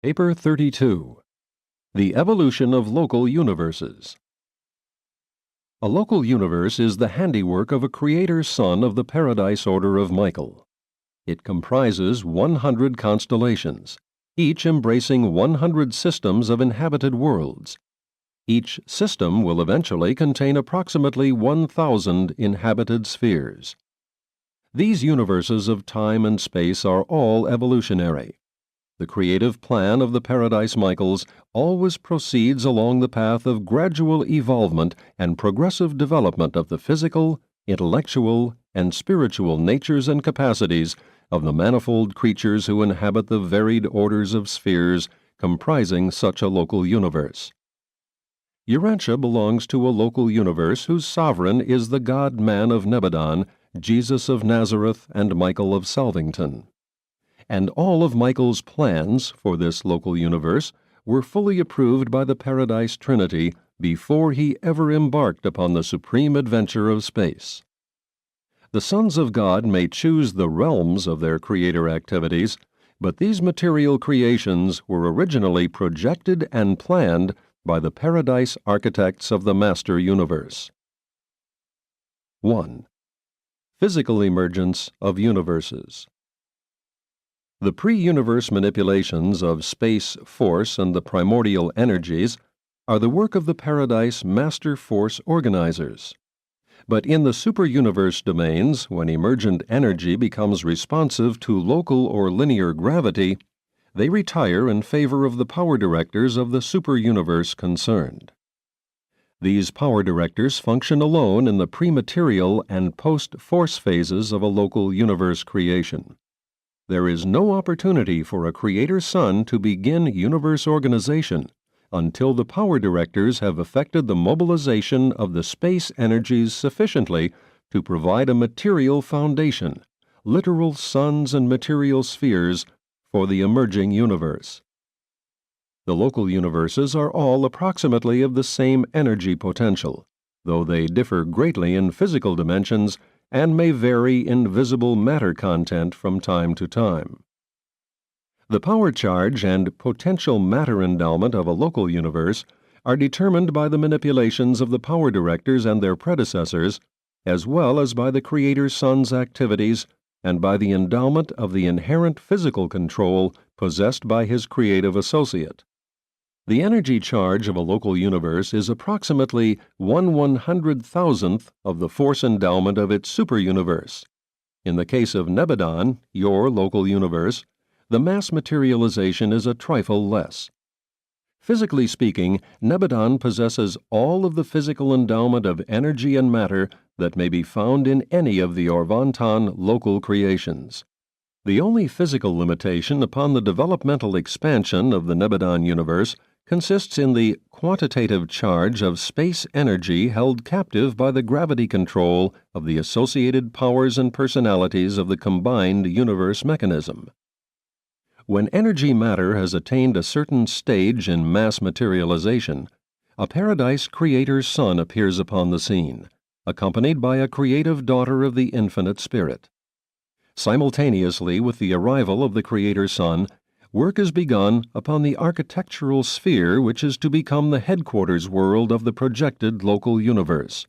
Paper 32. The Evolution of Local Universes. A local universe is the handiwork of a creator son of the Paradise Order of Michael. It comprises 100 constellations, each embracing 100 systems of inhabited worlds. Each system will eventually contain approximately 1,000 inhabited spheres. These universes of time and space are all evolutionary. The creative plan of the Paradise Michaels always proceeds along the path of gradual evolvement and progressive development of the physical, intellectual, and spiritual natures and capacities of the manifold creatures who inhabit the varied orders of spheres comprising such a local universe. Urantia belongs to a local universe whose sovereign is the God-man of Nebadon, Jesus of Nazareth, and Michael of Salvington. And all of Michael's plans for this local universe were fully approved by the Paradise Trinity before he ever embarked upon the supreme adventure of space. The sons of God may choose the realms of their creator activities, but these material creations were originally projected and planned by the Paradise architects of the Master Universe. 1. Physical emergence of universes. The pre-universe manipulations of space force and the primordial energies are the work of the Paradise Master Force organizers. But in the super-universe domains, when emergent energy becomes responsive to local or linear gravity, they retire in favor of the power directors of the super-universe concerned. These power directors function alone in the pre-material and post-force phases of a local universe creation. There is no opportunity for a creator son to begin universe organization until the power directors have effected the mobilization of the space energies sufficiently to provide a material foundation, literal suns and material spheres, for the emerging universe. The local universes are all approximately of the same energy potential, though they differ greatly in physical dimensions and may vary in visible matter content from time to time. The power charge and potential matter endowment of a local universe are determined by the manipulations of the power directors and their predecessors, as well as by the creator son's activities and by the endowment of the inherent physical control possessed by his creative associate. The energy charge of a local universe is approximately 1/100,000th of the force endowment of its superuniverse. In the case of Nebadon, your local universe, the mass materialization is a trifle less. Physically speaking, Nebadon possesses all of the physical endowment of energy and matter that may be found in any of the Orvanton local creations. The only physical limitation upon the developmental expansion of the Nebadon universe consists in the quantitative charge of space energy held captive by the gravity control of the associated powers and personalities of the combined universe mechanism. When energy matter has attained a certain stage in mass materialization, a Paradise creator son appears upon the scene, accompanied by a creative daughter of the Infinite Spirit. Simultaneously with the arrival of the creator son, work is begun upon the architectural sphere which is to become the headquarters world of the projected local universe.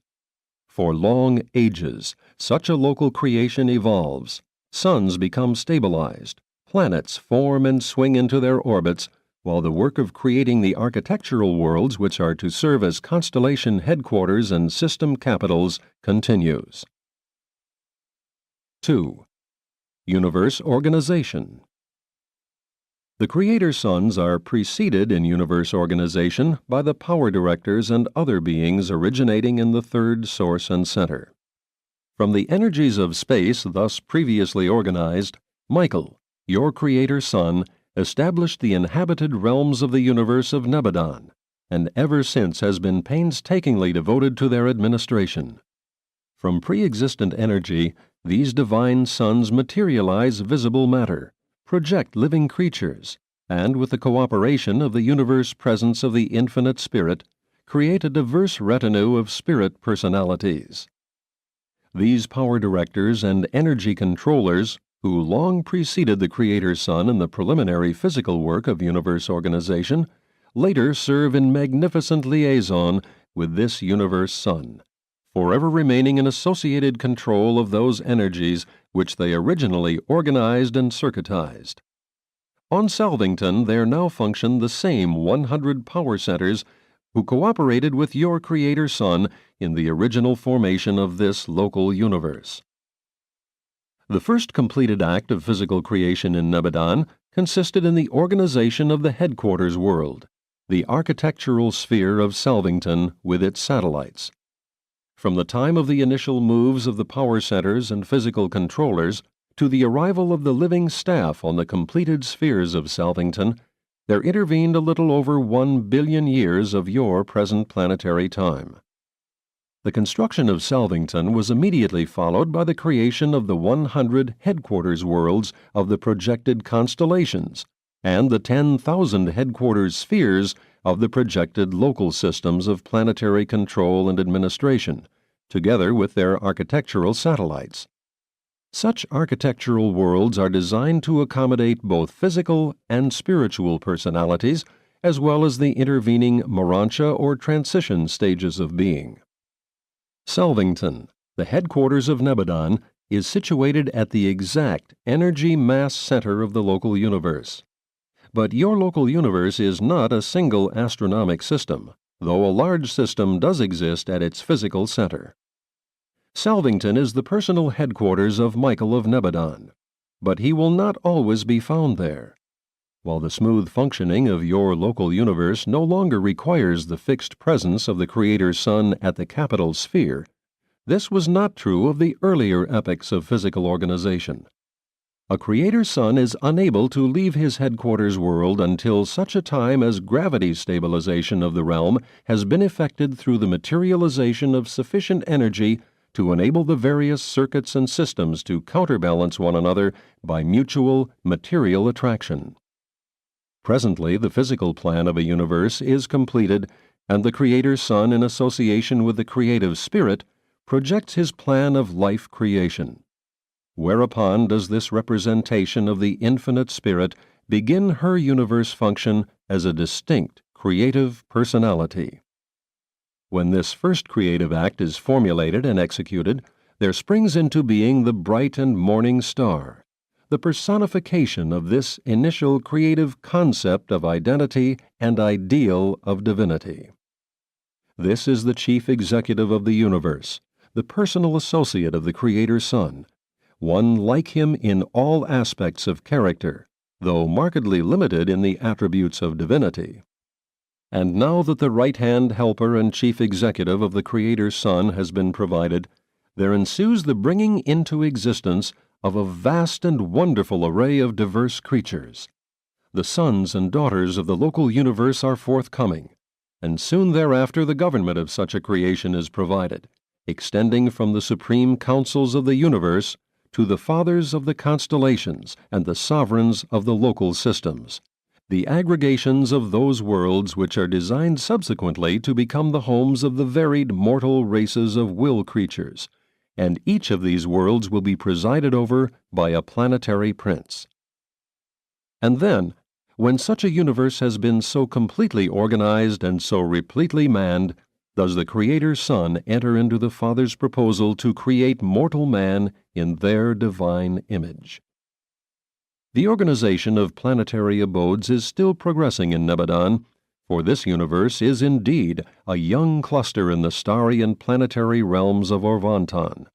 For long ages, such a local creation evolves, suns become stabilized, planets form and swing into their orbits, while the work of creating the architectural worlds which are to serve as constellation headquarters and system capitals continues. 2. Universe organization. The creator sons are preceded in universe organization by the power directors and other beings originating in the third source and center. From the energies of space thus previously organized, Michael, your creator son, established the inhabited realms of the universe of Nebadon, and ever since has been painstakingly devoted to their administration. From pre-existent energy, these divine sons materialize visible matter, project living creatures, and with the cooperation of the universe presence of the Infinite Spirit, create a diverse retinue of spirit personalities. These power directors and energy controllers, who long preceded the Creator Sun in the preliminary physical work of universe organization, later serve in magnificent liaison with this universe Sun, forever remaining in associated control of those energies which they originally organized and circuitized. On Salvington there now function the same 100 power centers who cooperated with your Creator Sun in the original formation of this local universe. The first completed act of physical creation in Nebadon consisted in the organization of the headquarters world, the architectural sphere of Salvington with its satellites. From the time of the initial moves of the power centers and physical controllers to the arrival of the living staff on the completed spheres of Salvington, there intervened a little over 1 billion years of your present planetary time. The construction of Salvington was immediately followed by the creation of the 100 headquarters worlds of the projected constellations and the 10,000 headquarters spheres of the projected local systems of planetary control and administration, together with their architectural satellites. Such architectural worlds are designed to accommodate both physical and spiritual personalities, as well as the intervening Urantia or transition stages of being. Salvington, the headquarters of Nebadon, is situated at the exact energy mass center of the local universe. But your local universe is not a single astronomic system, though a large system does exist at its physical center. Salvington is the personal headquarters of Michael of Nebadon, but he will not always be found there. While the smooth functioning of your local universe no longer requires the fixed presence of the Creator Sun at the capital sphere, this was not true of the earlier epochs of physical organization. A Creator Sun is unable to leave his headquarters world until such a time as gravity stabilization of the realm has been effected through the materialization of sufficient energy to enable the various circuits and systems to counterbalance one another by mutual material attraction. Presently, the physical plan of a universe is completed, and the Creator Sun, in association with the creative spirit, projects his plan of life creation. Whereupon does this representation of the infinite spirit begin her universe function as a distinct creative personality. When this first creative act is formulated and executed, there springs into being the bright and morning star, the personification of this initial creative concept of identity and ideal of divinity. This is the chief executive of the universe, the personal associate of the Creator Sun, one like him in all aspects of character, though markedly limited in the attributes of divinity. And now that the right-hand helper and chief executive of the Creator Sun has been provided, there ensues the bringing into existence of a vast and wonderful array of diverse creatures. The sons and daughters of the local universe are forthcoming, and soon thereafter the government of such a creation is provided, extending from the supreme councils of the universe to the fathers of the constellations and the sovereigns of the local systems, the aggregations of those worlds which are designed subsequently to become the homes of the varied mortal races of will creatures, and each of these worlds will be presided over by a planetary prince. And then, when such a universe has been so completely organized and so repletely manned, does the Creator Sun enter into the Father's proposal to create mortal man in their divine image. The organization of planetary abodes is still progressing in Nebadon, for this universe is indeed a young cluster in the starry and planetary realms of Orvanton.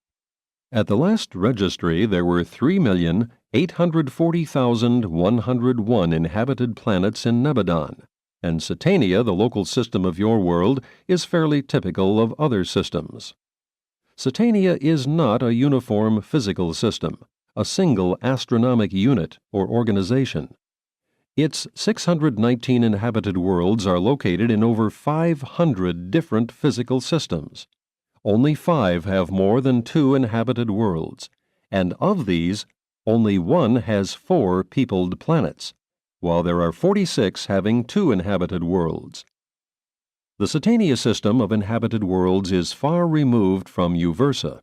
At the last registry there were 3,840,101 inhabited planets in Nebadon, and Satania, the local system of your world, is fairly typical of other systems. Satania is not a uniform physical system, a single astronomic unit or organization. Its 619 inhabited worlds are located in over 500 different physical systems. Only 5 have more than 2 inhabited worlds, and of these, only 1 has 4 peopled planets, while there are 46 having 2 inhabited worlds. The Satania system of inhabited worlds is far removed from Uversa,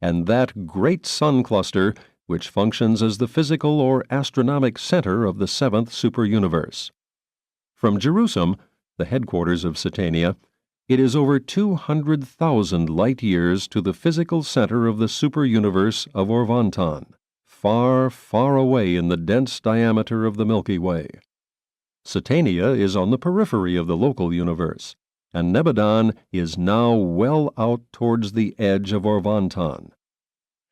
and that great sun cluster which functions as the physical or astronomic center of the seventh superuniverse. From Jerusalem, the headquarters of Satania, it is over 200,000 light-years to the physical center of the superuniverse of Orvanton, far, far away in the dense diameter of the Milky Way. Satania is on the periphery of the local universe, and Nebadon is now well out towards the edge of Orvanton.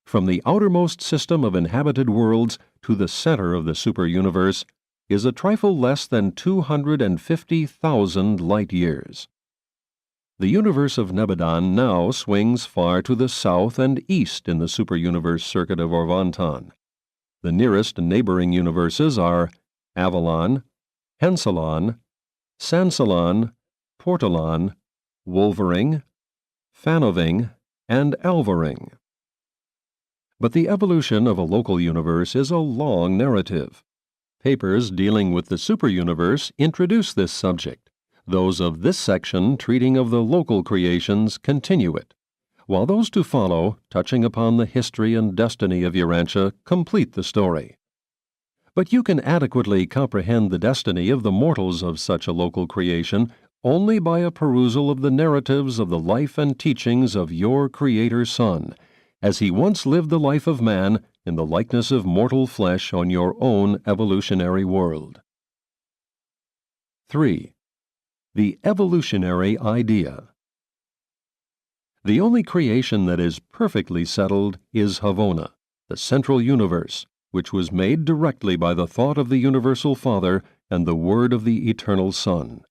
From the outermost system of inhabited worlds to the center of the superuniverse is a trifle less than 250,000 light-years. The universe of Nebadon now swings far to the south and east in the superuniverse circuit of Orvanton. The nearest neighboring universes are Avalon, Hensalon, Sansalon, Portalon, Wolvering, Fanoving, and Alvaring. But the evolution of a local universe is a long narrative. Papers dealing with the superuniverse introduce this subject. Those of this section treating of the local creations continue it, while those to follow, touching upon the history and destiny of Urantia, complete the story. But you can adequately comprehend the destiny of the mortals of such a local creation only by a perusal of the narratives of the life and teachings of your Creator Son, as he once lived the life of man in the likeness of mortal flesh on your own evolutionary world. 3. The evolutionary idea. The only creation that is perfectly settled is Havona, the central universe, which was made directly by the thought of the Universal Father and the Word of the Eternal Son.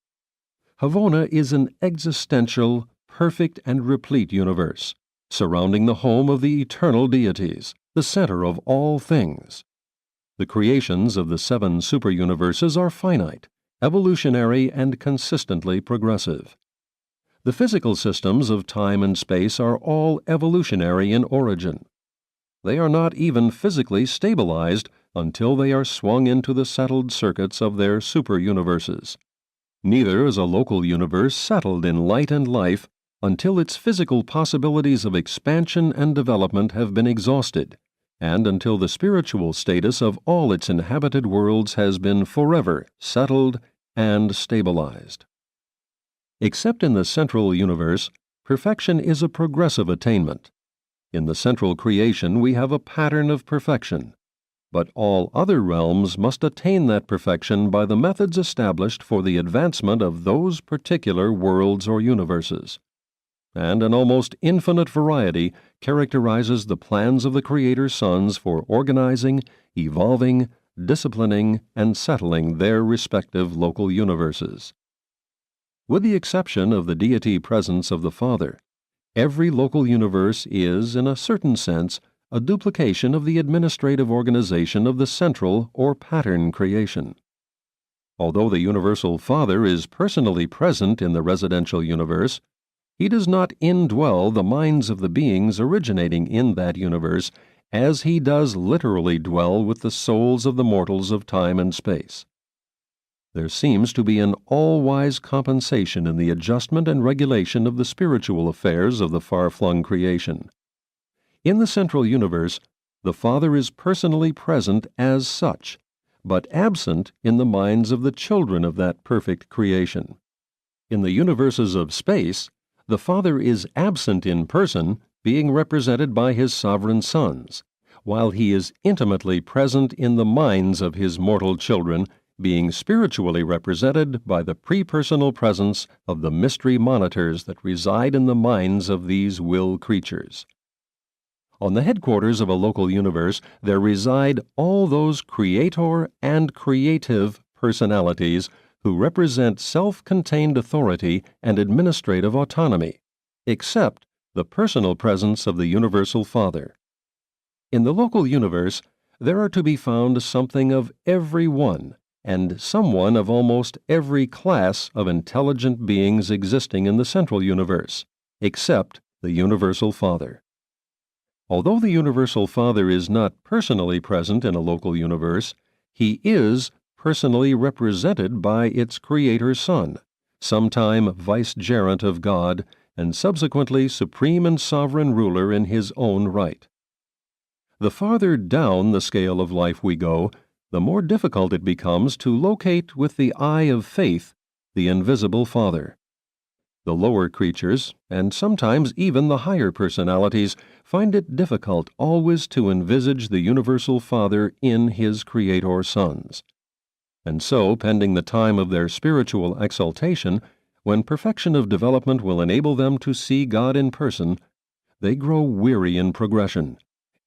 Havona is an existential, perfect and replete universe, surrounding the home of the eternal deities, the center of all things. The creations of the seven superuniverses are finite, evolutionary, and consistently progressive. The physical systems of time and space are all evolutionary in origin. They are not even physically stabilized until they are swung into the settled circuits of their superuniverses. Neither is a local universe settled in light and life until its physical possibilities of expansion and development have been exhausted, and until the spiritual status of all its inhabited worlds has been forever settled and stabilized. Except in the central universe, perfection is a progressive attainment. In the central creation we have a pattern of perfection, but all other realms must attain that perfection by the methods established for the advancement of those particular worlds or universes. And an almost infinite variety characterizes the plans of the Creator's sons for organizing, evolving, disciplining, and settling their respective local universes. With the exception of the deity presence of the Father, every local universe is, in a certain sense, a duplication of the administrative organization of the central or pattern creation. Although the Universal Father is personally present in the residential universe, he does not indwell the minds of the beings originating in that universe as he does literally dwell with the souls of the mortals of time and space. There seems to be an all-wise compensation in the adjustment and regulation of the spiritual affairs of the far-flung creation. In the central universe, the Father is personally present as such, but absent in the minds of the children of that perfect creation. In the universes of space, the Father is absent in person, being represented by his sovereign sons, while he is intimately present in the minds of his mortal children, being spiritually represented by the pre-personal presence of the mystery monitors that reside in the minds of these will creatures. On the headquarters of a local universe there reside all those creator and creative personalities who represent self-contained authority and administrative autonomy, except the personal presence of the Universal Father. In the local universe, there are to be found something of every one, and someone of almost every class of intelligent beings existing in the central universe, except the Universal Father. Although the Universal Father is not personally present in a local universe, he is personally represented by its Creator Son, sometime vicegerent of God, and subsequently supreme and sovereign ruler in his own right. The farther down the scale of life we go, the more difficult it becomes to locate with the eye of faith the invisible Father. The lower creatures, and sometimes even the higher personalities, find it difficult always to envisage the universal Father in His Creator sons. And so, pending the time of their spiritual exaltation, when perfection of development will enable them to see God in person, they grow weary in progression,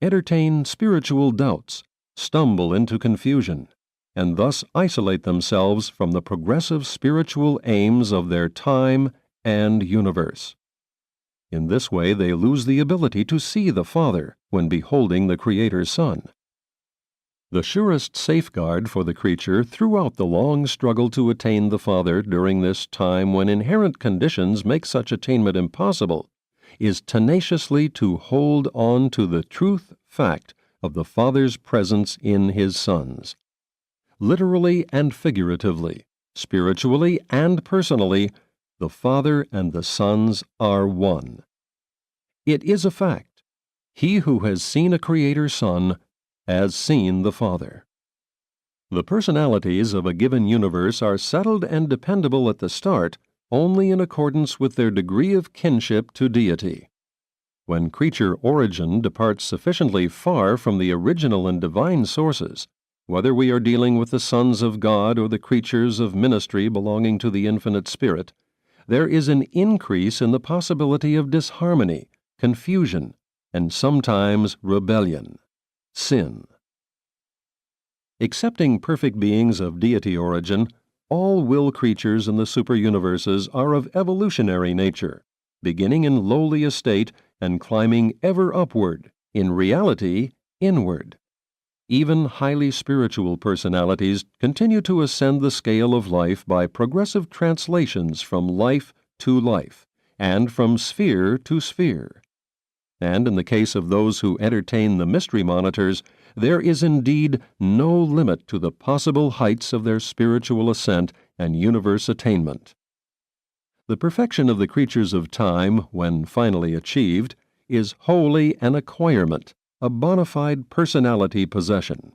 entertain spiritual doubts, stumble into confusion, and thus isolate themselves from the progressive spiritual aims of their time and universe. In this way, they lose the ability to see the Father when beholding the Creator's Son. The surest safeguard for the creature throughout the long struggle to attain the Father during this time when inherent conditions make such attainment impossible is tenaciously to hold on to the truth fact of the Father's presence in His sons. Literally and figuratively, spiritually and personally, the Father and the sons are one. It is a fact. He who has seen a Creator Son has seen the Father. The personalities of a given universe are settled and dependable at the start only in accordance with their degree of kinship to deity. When creature origin departs sufficiently far from the original and divine sources, whether we are dealing with the sons of God or the creatures of ministry belonging to the infinite Spirit, there is an increase in the possibility of disharmony, confusion, and sometimes rebellion, sin. Excepting perfect beings of deity origin, all will creatures in the superuniverses are of evolutionary nature, beginning in lowly estate and climbing ever upward, in reality, inward. Even highly spiritual personalities continue to ascend the scale of life by progressive translations from life to life, and from sphere to sphere. And in the case of those who entertain the mystery monitors, there is indeed no limit to the possible heights of their spiritual ascent and universe attainment. The perfection of the creatures of time, when finally achieved, is wholly an acquirement, a bona fide personality possession.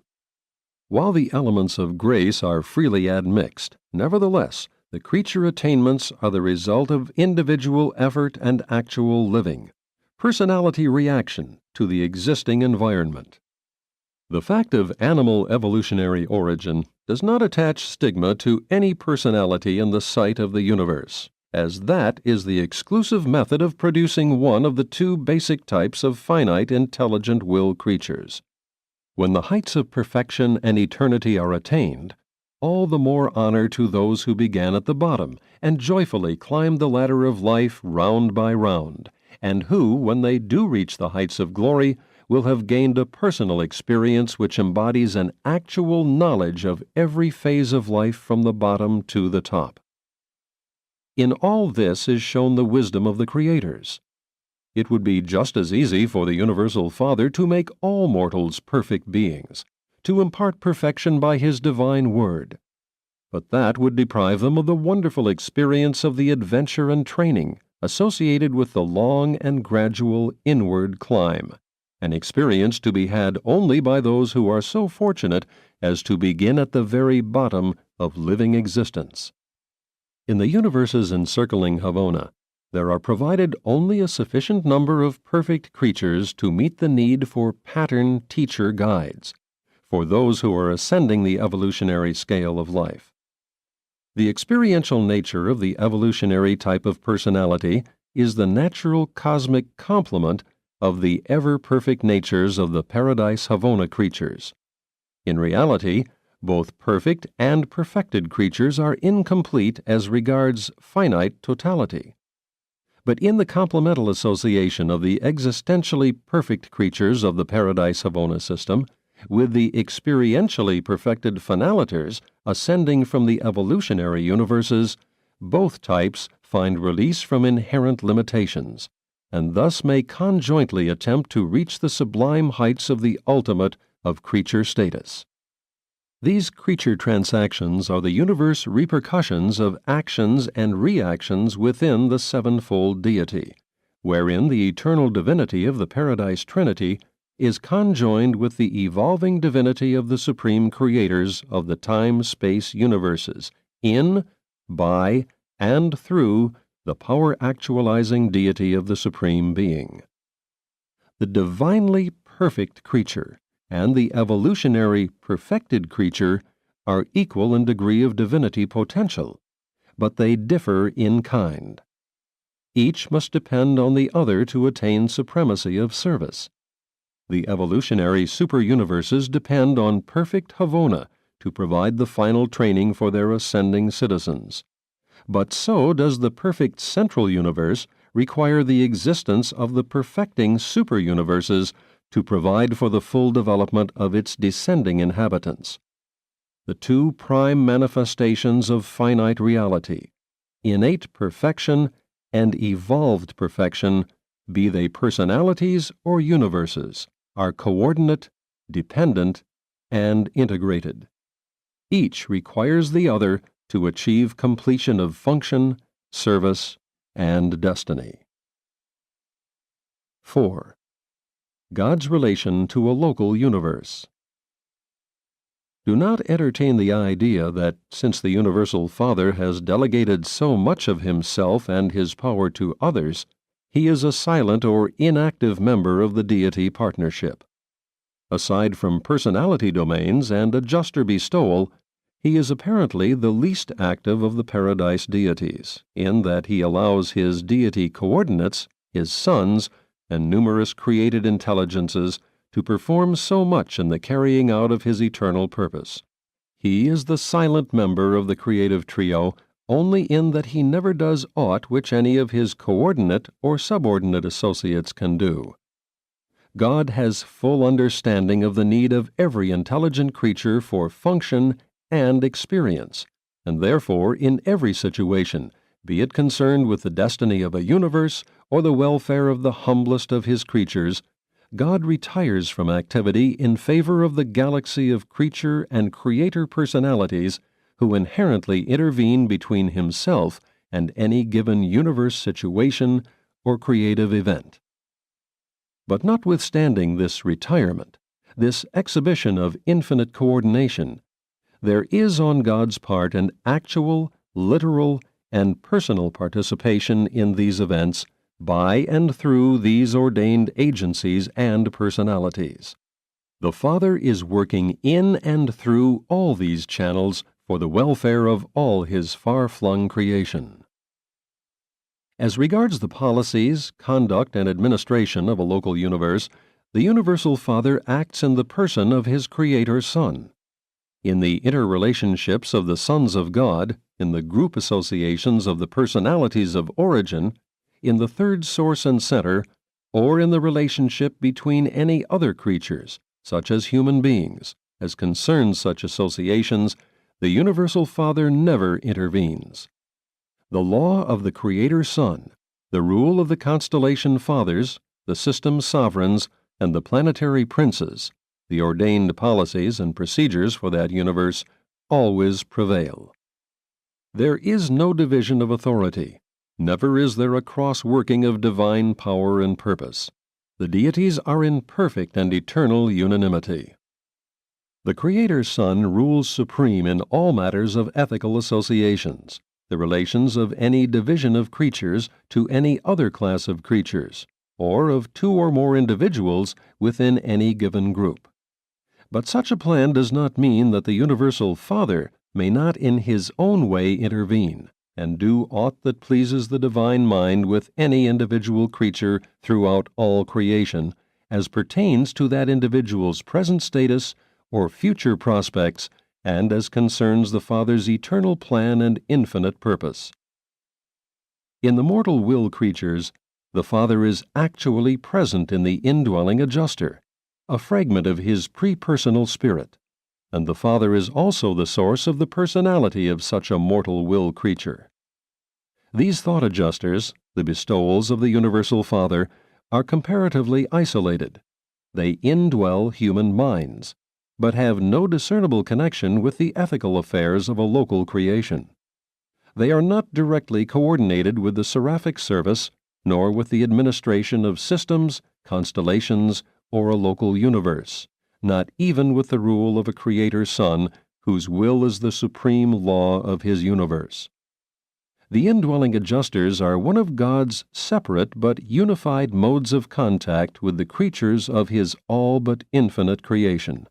While the elements of grace are freely admixed, nevertheless, the creature attainments are the result of individual effort and actual living, personality reaction to the existing environment. The fact of animal evolutionary origin does not attach stigma to any personality in the sight of the universe, as that is the exclusive method of producing one of the two basic types of finite intelligent will creatures. When the heights of perfection and eternity are attained, all the more honor to those who began at the bottom and joyfully climbed the ladder of life round by round, and who, when they do reach the heights of glory, will have gained a personal experience which embodies an actual knowledge of every phase of life from the bottom to the top. In all this is shown the wisdom of the creators. It would be just as easy for the Universal Father to make all mortals perfect beings, to impart perfection by His divine word. But that would deprive them of the wonderful experience of the adventure and training associated with the long and gradual inward climb, an experience to be had only by those who are so fortunate as to begin at the very bottom of living existence. In the universes encircling Havona, there are provided only a sufficient number of perfect creatures to meet the need for pattern teacher guides, for those who are ascending the evolutionary scale of life. The experiential nature of the evolutionary type of personality is the natural cosmic complement of the ever-perfect natures of the Paradise Havona creatures. In reality, both perfect and perfected creatures are incomplete as regards finite totality. But in the complemental association of the existentially perfect creatures of the Paradise Havona system, with the experientially perfected finaliters ascending from the evolutionary universes, both types find release from inherent limitations, and thus may conjointly attempt to reach the sublime heights of the ultimate of creature status. These creature transactions are the universe repercussions of actions and reactions within the sevenfold deity, wherein the eternal divinity of the Paradise Trinity is conjoined with the evolving divinity of the supreme creators of the time-space universes, in, by, and through the power-actualizing deity of the Supreme Being. The divinely perfect creature and the evolutionary perfected creature are equal in degree of divinity potential, but they differ in kind. Each must depend on the other to attain supremacy of service. The evolutionary super-universes depend on perfect Havona to provide the final training for their ascending citizens. But so does the perfect central universe require the existence of the perfecting super-universes to provide for the full development of its descending inhabitants. The two prime manifestations of finite reality, innate perfection and evolved perfection, be they personalities or universes, are coordinate, dependent, and integrated. Each requires the other to achieve completion of function, service, and destiny. 4. God's relation to a local universe. Do not entertain the idea that, since the Universal Father has delegated so much of himself and his power to others, he is a silent or inactive member of the deity partnership. Aside from personality domains and adjuster bestowal, he is apparently the least active of the paradise deities, in that he allows his deity coordinates, his sons, and numerous created intelligences to perform so much in the carrying out of his eternal purpose. He is the silent member of the creative trio only in that he never does aught which any of his coordinate or subordinate associates can do. God has full understanding of the need of every intelligent creature for function and experience, and therefore in every situation, be it concerned with the destiny of a universe or the welfare of the humblest of his creatures, God retires from activity in favor of the galaxy of creature and creator personalities who inherently intervene between himself and any given universe situation or creative event. But notwithstanding this retirement, this exhibition of infinite coordination, there is on God's part an actual, literal, and personal participation in these events by and through these ordained agencies and personalities. The Father is working in and through all these channels for the welfare of all his far-flung creation. As regards the policies, conduct, and administration of a local universe, the Universal Father acts in the person of his Creator Son. In the interrelationships of the sons of God, in the group associations of the personalities of origin, in the third source and center, or in the relationship between any other creatures, such as human beings, as concerns such associations, the Universal Father never intervenes. The law of the Creator Son, the rule of the constellation fathers, the system sovereigns, and the planetary princes, the ordained policies and procedures for that universe, always prevail. There is no division of authority. Never is there a cross-working of divine power and purpose. The deities are in perfect and eternal unanimity. The Creator Son rules supreme in all matters of ethical associations, the relations of any division of creatures to any other class of creatures, or of two or more individuals within any given group. But such a plan does not mean that the Universal Father may not in his own way intervene, and do aught that pleases the divine mind with any individual creature throughout all creation, as pertains to that individual's present status or future prospects, and as concerns the Father's eternal plan and infinite purpose. In the mortal will creatures, the Father is actually present in the indwelling adjuster, a fragment of his pre-personal spirit, and the Father is also the source of the personality of such a mortal will creature. These thought adjusters, the bestowals of the Universal Father, are comparatively isolated. They indwell human minds, but have no discernible connection with the ethical affairs of a local creation. They are not directly coordinated with the seraphic service, nor with the administration of systems, constellations, or a local universe, not even with the rule of a Creator Son, whose will is the supreme law of His universe. The indwelling adjusters are one of God's separate but unified modes of contact with the creatures of His all but infinite creation.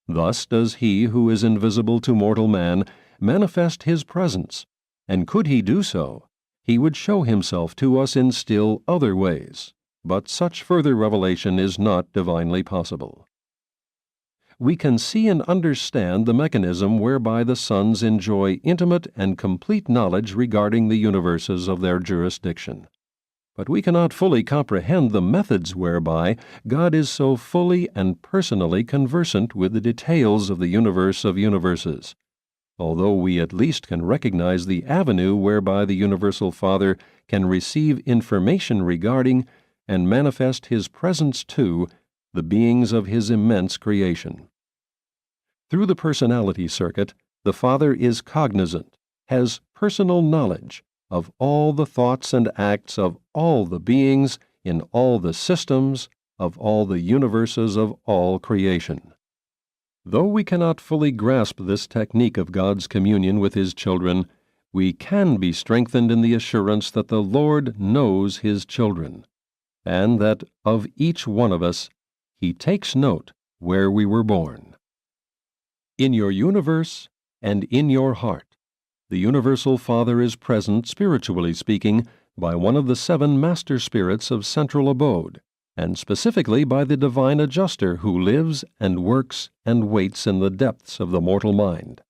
Thus does He who is invisible to mortal man manifest His presence, and could He do so, He would show Himself to us in still other ways, but such further revelation is not divinely possible. We can see and understand the mechanism whereby the sons enjoy intimate and complete knowledge regarding the universes of their jurisdiction. But we cannot fully comprehend the methods whereby God is so fully and personally conversant with the details of the universe of universes, although we at least can recognize the avenue whereby the Universal Father can receive information regarding and manifest His presence to the beings of His immense creation. Through the personality circuit, the Father is cognizant, has personal knowledge of all the thoughts and acts of all the beings in all the systems of all the universes of all creation. Though we cannot fully grasp this technique of God's communion with His children, we can be strengthened in the assurance that the Lord knows His children, and that of each one of us He takes note where we were born. In your universe and in your heart, the Universal Father is present, spiritually speaking, by one of the 7 master spirits of central abode, and specifically by the divine adjuster who lives and works and waits in the depths of the mortal mind.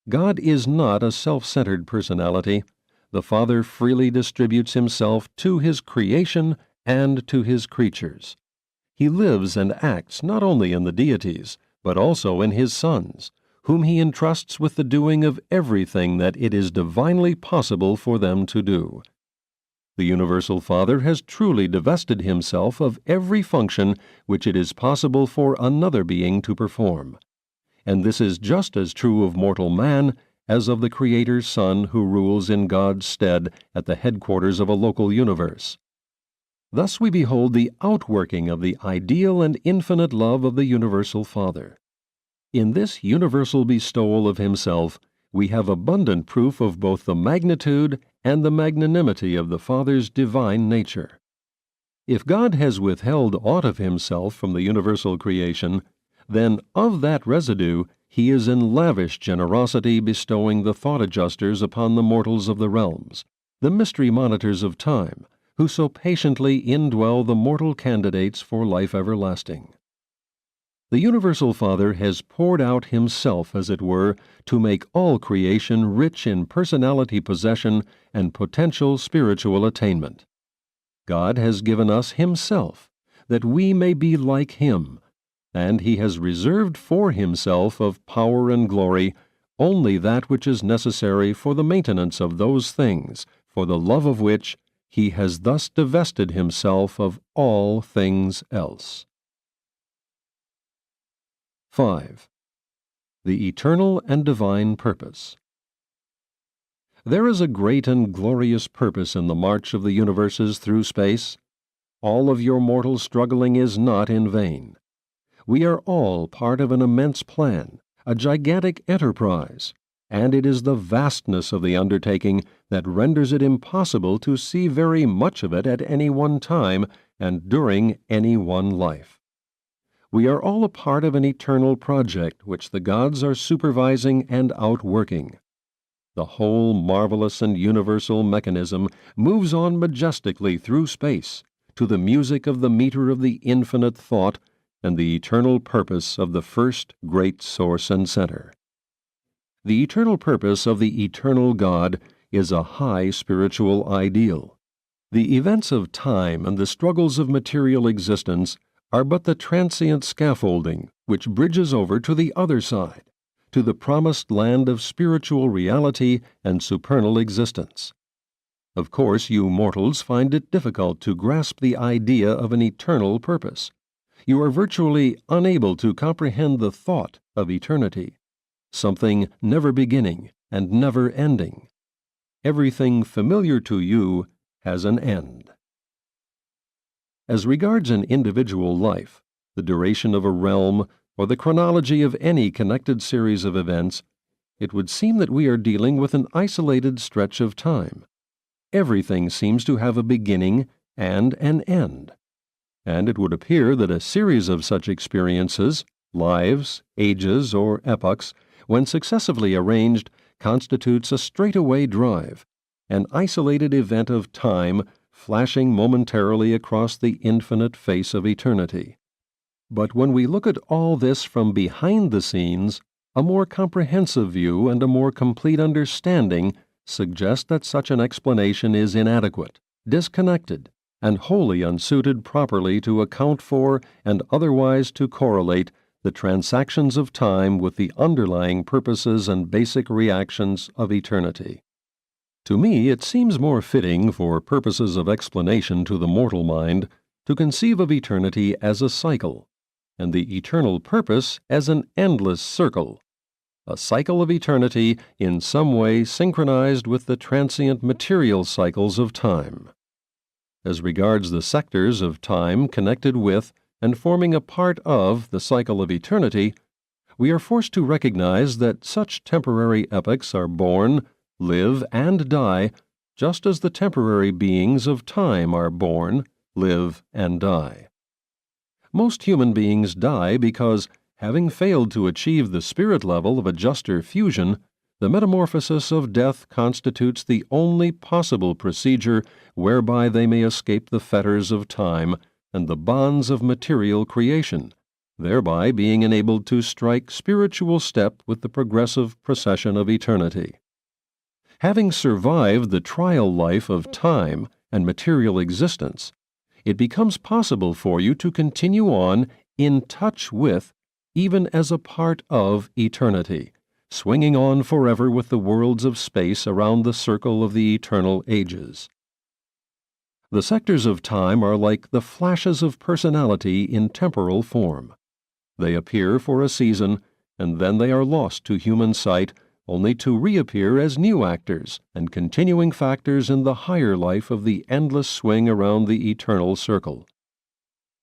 God is not a self-centered personality. The Father freely distributes Himself to His creation and to His creatures. He lives and acts not only in the deities, but also in His sons, whom He entrusts with the doing of everything that it is divinely possible for them to do. The Universal Father has truly divested Himself of every function which it is possible for another being to perform, and this is just as true of mortal man as of the Creator's Son who rules in God's stead at the headquarters of a local universe. Thus we behold the outworking of the ideal and infinite love of the Universal Father. In this universal bestowal of Himself, we have abundant proof of both the magnitude and the magnanimity of the Father's divine nature. If God has withheld aught of Himself from the universal creation, then of that residue He is in lavish generosity bestowing the thought adjusters upon the mortals of the realms, the mystery monitors of time, who so patiently indwell the mortal candidates for life everlasting. The Universal Father has poured out Himself, as it were, to make all creation rich in personality possession and potential spiritual attainment. God has given us Himself, that we may be like Him, and He has reserved for Himself of power and glory only that which is necessary for the maintenance of those things, for the love of which He has thus divested Himself of all things else. 5. The Eternal and Divine Purpose. There is a great and glorious purpose in the march of the universes through space. All of your mortal struggling is not in vain. We are all part of an immense plan, a gigantic enterprise, and it is the vastness of the undertaking that renders it impossible to see very much of it at any one time and during any one life. We are all a part of an eternal project which the gods are supervising and outworking. The whole marvelous and universal mechanism moves on majestically through space to the music of the meter of the infinite thought and the eternal purpose of the first great source and center. The eternal purpose of the eternal God is a high spiritual ideal. The events of time and the struggles of material existence are but the transient scaffolding which bridges over to the other side, to the promised land of spiritual reality and supernal existence. Of course, you mortals find it difficult to grasp the idea of an eternal purpose. You are virtually unable to comprehend the thought of eternity, something never beginning and never ending. Everything familiar to you has an end. As regards an individual life, the duration of a realm, or the chronology of any connected series of events, it would seem that we are dealing with an isolated stretch of time. Everything seems to have a beginning and an end. And it would appear that a series of such experiences, lives, ages, or epochs, when successively arranged, constitutes a straightaway drive, an isolated event of time flashing momentarily across the infinite face of eternity. But when we look at all this from behind the scenes, a more comprehensive view and a more complete understanding suggest that such an explanation is inadequate, disconnected, and wholly unsuited properly to account for and otherwise to correlate the transactions of time with the underlying purposes and basic reactions of eternity. To me, it seems more fitting for purposes of explanation to the mortal mind to conceive of eternity as a cycle, and the eternal purpose as an endless circle, a cycle of eternity in some way synchronized with the transient material cycles of time. As regards the sectors of time connected with and forming a part of the cycle of eternity, we are forced to recognize that such temporary epochs are born, live, and die, just as the temporary beings of time are born, live, and die. Most human beings die because, having failed to achieve the spirit level of a juster fusion, the metamorphosis of death constitutes the only possible procedure whereby they may escape the fetters of time and the bonds of material creation, thereby being enabled to strike spiritual step with the progressive procession of eternity. Having survived the trial life of time and material existence, it becomes possible for you to continue on in touch with, even as a part of, eternity, swinging on forever with the worlds of space around the circle of the eternal ages. The sectors of time are like the flashes of personality in temporal form. They appear for a season, and then they are lost to human sight, only to reappear as new actors and continuing factors in the higher life of the endless swing around the eternal circle.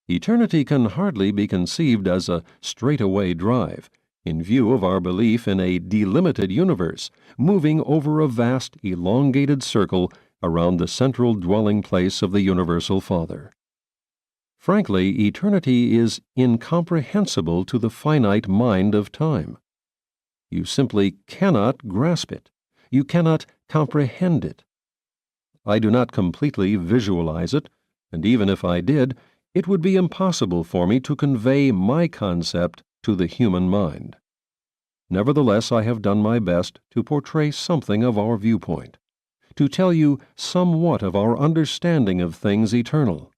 Eternity can hardly be conceived as a straightaway drive, in view of our belief in a delimited universe, moving over a vast, elongated circle around the central dwelling place of the Universal Father. Frankly, eternity is incomprehensible to the finite mind of time. You simply cannot grasp it. You cannot comprehend it. I do not completely visualize it, and even if I did, it would be impossible for me to convey my concept to the human mind. Nevertheless, I have done my best to portray something of our viewpoint, to tell you somewhat of our understanding of things eternal.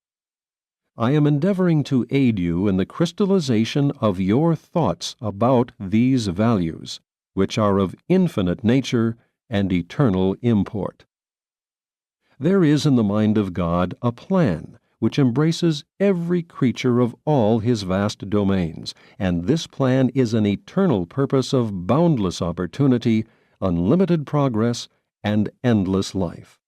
I am endeavoring to aid you in the crystallization of your thoughts about these values, which are of infinite nature and eternal import. There is in the mind of God a plan which embraces every creature of all his vast domains, and this plan is an eternal purpose of boundless opportunity, unlimited progress, and endless life.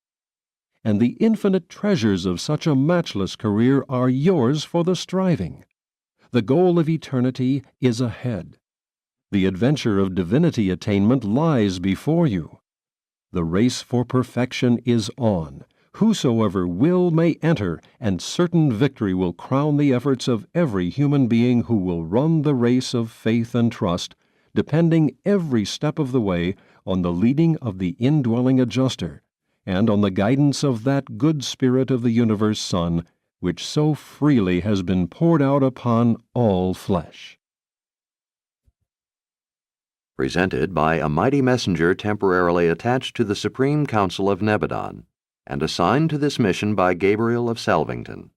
And the infinite treasures of such a matchless career are yours for the striving. The goal of eternity is ahead. The adventure of divinity attainment lies before you. The race for perfection is on. Whosoever will may enter, and certain victory will crown the efforts of every human being who will run the race of faith and trust, depending every step of the way on the leading of the indwelling adjuster, and on the guidance of that good spirit of the universe Son, which so freely has been poured out upon all flesh. Presented by a mighty messenger temporarily attached to the Supreme Council of Nebadon, and assigned to this mission by Gabriel of Salvington.